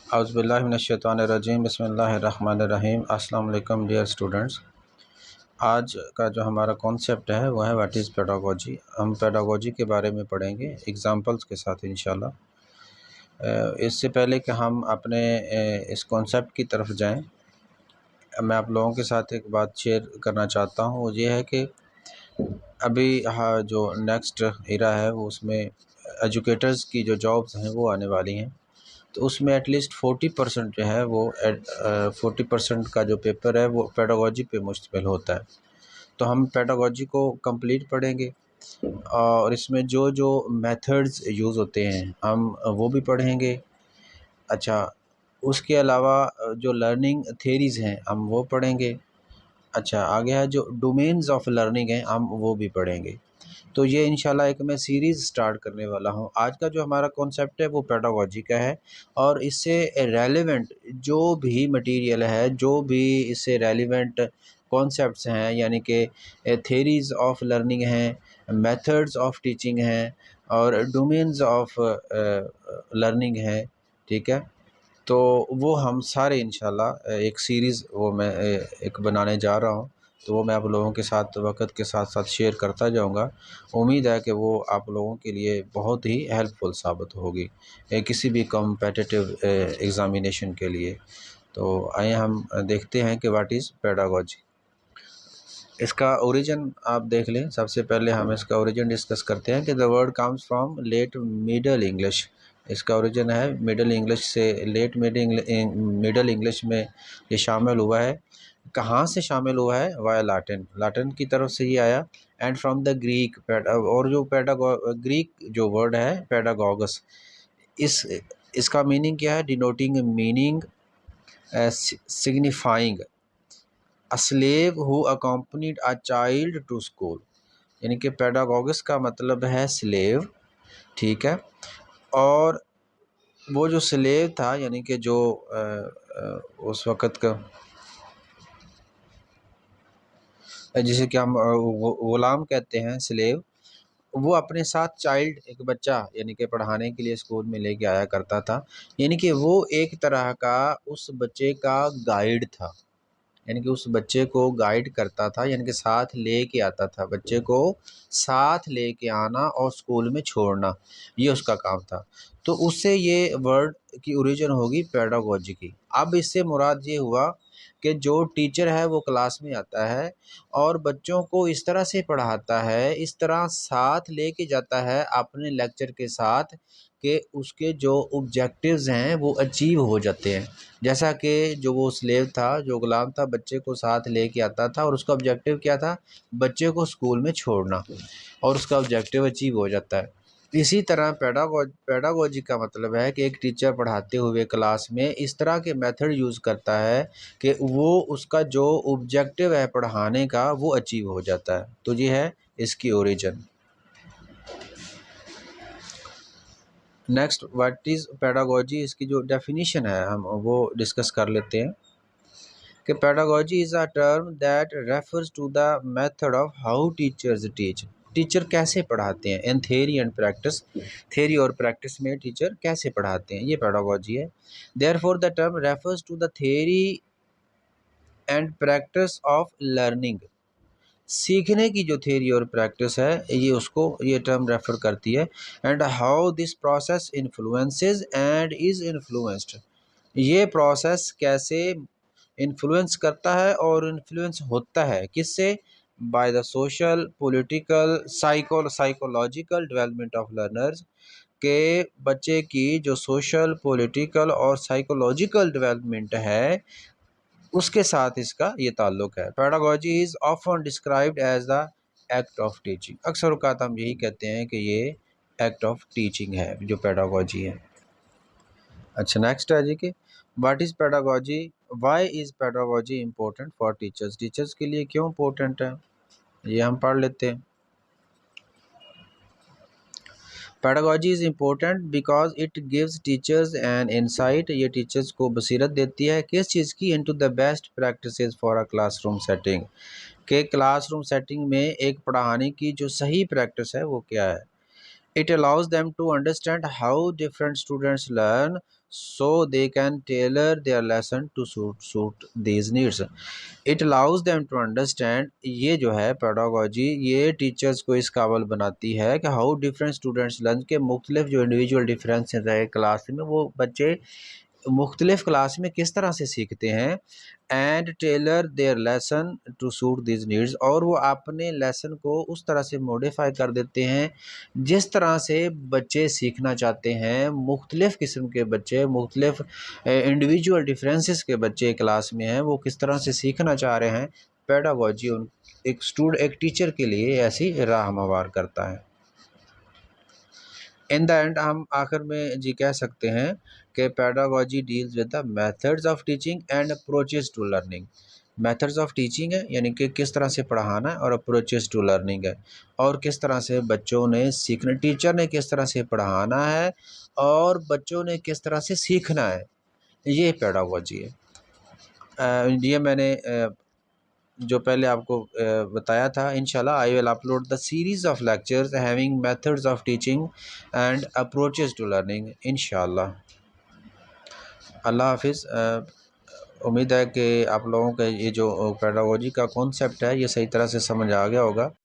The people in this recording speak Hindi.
औज़ुबिल्लाहि बिस्मिल्लाहिर्रहमानिर्रहीम। अस्सलाम वालेकुम डियर स्टूडेंट्स। आज का जो हमारा कॉन्सेप्ट है वो है व्हाट इज़ पेडागोजी। हम पेडागोजी के बारे में पढ़ेंगे एग्जांपल्स के साथ इंशाल्लाह। इससे पहले कि हम अपने इस कॉन्सेप्ट की तरफ जाएं, मैं आप लोगों के साथ एक बात शेयर करना चाहता हूँ। वो ये है कि अभी जो नेक्स्ट एरा है वो उसमें एजुकेटर्स की जो जॉब्स हैं वो आने वाली हैं, तो उसमें एटलीस्ट 40% जो है वो 40% का जो पेपर है वो पेडागोजी पे मुश्तमिल होता है। तो हम पेडागोजी को कंप्लीट पढ़ेंगे और इसमें जो जो मेथड्स यूज़ होते हैं हम वो भी पढ़ेंगे। अच्छा, उसके अलावा जो लर्निंग थेरीज़ हैं हम वो पढ़ेंगे। अच्छा, आगे है जो डोमेन्स ऑफ लर्निंग हैं हम वो भी पढ़ेंगे। तो ये इंशाल्लाह एक मैं सीरीज़ स्टार्ट करने वाला हूँ। आज का जो हमारा कॉन्सेप्ट है वो पेडागोजी का है और इससे रेलेवेंट जो भी मटेरियल है, जो भी इससे रेलेवेंट कॉन्सेप्ट्स हैं, यानी कि थेरीज़ ऑफ लर्निंग हैं, मेथड्स ऑफ टीचिंग हैं और डोमेन्स ऑफ लर्निंग है, ठीक है। तो वो हम सारे इंशाल्लाह एक सीरीज़ वो मैं एक बनाने जा रहा हूँ, तो वो मैं आप लोगों के साथ वक़्त के साथ साथ शेयर करता जाऊँगा। उम्मीद है कि वो आप लोगों के लिए बहुत ही हेल्पफुल साबित होगी किसी भी कॉम्पिटिटिव एग्ज़ामिनेशन के लिए। तो आइए हम देखते हैं कि व्हाट इज़ पेडागोजी। इसका ओरिजिन आप देख लें। सबसे पहले हम इसका ओरिजिन डिस्कस करते हैं कि the word comes from late Middle English. इसका ओरिजिन है मिडल इंग्लिश से। लेट मिडल इंग्लिश में ये शामिल हुआ है। कहाँ से शामिल हुआ है? वाया लाटिन, लाटिन की तरफ से ये आया। एंड फ्रॉम द ग्रीक, और जो ग्रीक जो वर्ड है पेडागोगस, इस इसका मीनिंग क्या है? Denoting meaning, signifying a slave who accompanied a child to school. यानी कि पेडागोगस का मतलब है स्लेव, ठीक है। और वो जो स्लेव था, यानी कि जो उस वक़्त का जिसे कि हम ग़ुलाम कहते हैं, स्लेव, वो अपने साथ चाइल्ड, एक बच्चा, यानी कि पढ़ाने के लिए स्कूल में लेके आया करता था। यानी कि वो एक तरह का उस बच्चे का गाइड था, यानी कि उस बच्चे को गाइड करता था, यानी कि साथ लेके आता था। बच्चे को साथ लेके आना और स्कूल में छोड़ना, ये उसका काम था। तो उससे ये वर्ड की ओरिजिन होगी पेडागोजी की। अब इससे मुराद ये हुआ कि जो टीचर है वो क्लास में आता है और बच्चों को इस तरह से पढ़ाता है, इस तरह साथ लेके जाता है अपने लेक्चर के साथ कि उसके जो ऑब्जेक्टिव्स हैं वो अचीव हो जाते हैं। जैसा कि जो वो स्लेव था, जो गुलाम था, बच्चे को साथ लेके आता था और उसका ऑब्जेक्टिव क्या था? बच्चे को स्कूल में छोड़ना, और उसका ऑब्जेक्टिव अचीव हो जाता है। इसी तरह पेडागोजी का मतलब है कि एक टीचर पढ़ाते हुए क्लास में इस तरह के मेथड यूज़ करता है कि वो उसका जो ऑब्जेक्टिव है पढ़ाने का वो अचीव हो जाता है। तो ये है इसकी origin. Next, what is pedagogy, इसकी जो डेफिनेशन है हम वो डिस्कस कर लेते हैं कि pedagogy is a term that refers to the method of how teachers teach. Teacher कैसे पढ़ाते हैं in theory and practice. Theory और प्रैक्टिस में टीचर कैसे पढ़ाते हैं, ये पेडागोजी है। Therefore the term refers to the theory and practice of learning. सीखने की जो थ्योरी और प्रैक्टिस है ये उसको ये टर्म रेफर करती है। And how this process influences and is influenced. ये प्रोसेस कैसे इन्फ्लुएंस करता है और इन्फ्लुएंस होता है किससे? By the social, political, psychological development of learners, के बच्चे की जो सोशल, पॉलिटिकल और साइकोलॉजिकल डेवलपमेंट है उसके साथ इसका ये ताल्लुक है। Pedagogy is often described as the act of teaching. अक्सर औक़ात हम यही कहते हैं कि ये एक्ट ऑफ टीचिंग है जो पेडागोजी है। अच्छा, नेक्स्ट है जी कि what is pedagogy, why is pedagogy important for teachers. Teachers के लिए क्यों इम्पोर्टेंट है, ये हम पढ़ लेते हैं। Pedagogy is important because it gives teachers an insight. ये टीचर्स को बसीरत देती है किस चीज़ की? Into the best practices for a classroom setting, के क्लासरूम सेटिंग में एक पढ़ाने की जो सही प्रैक्टिस है वो क्या है। It allows them to understand how different students learn so they can tailor their lesson to suit these needs. It allows them to understand, ये जो है pedagogy ये टीचर्स को इस काबिल बनाती है कि how different students learn के मुख्तलिफ जो इंडिविजुअल डिफरेंसेस है क्लास में वो बच्चे मुख्तलिफ क्लास में किस तरह से सीखते हैं and tailor their lesson to suit this needs और वो अपने लेसन को उस तरह से मॉडिफाई कर देते हैं जिस तरह से बच्चे सीखना चाहते हैं। मुख्तलिफ किस्म के बच्चे मुख्तलिफ इंडिविजुअल डिफरेंसेस के बच्चे क्लास में हैं वो किस तरह से सीखना चाह रहे हैं। पेडागोजी उन एक टीचर के लिए ऐसी राह हमवार करता है। इन द एंड हम आखिर में जी कह सकते हैं कि pedagogy deals with the methods of teaching and approaches to learning. Methods of teaching है यानी कि किस तरह से पढ़ाना है और अप्रोचेस टू लर्निंग है और किस तरह से बच्चों ने सीखना, टीचर ने किस तरह से पढ़ाना है और बच्चों ने किस तरह से सीखना है, ये पेडागोजी है। ये मैंने जो पहले आपको बताया था। इंशाल्लाह I will upload the series of lectures having methods of teaching and approaches to learning इंशाल्लाह। अल्लाह हाफिज़। उम्मीद है कि आप लोगों के ये जो पेडागोजी का कॉन्सेप्ट है ये सही तरह से समझ आ गया होगा।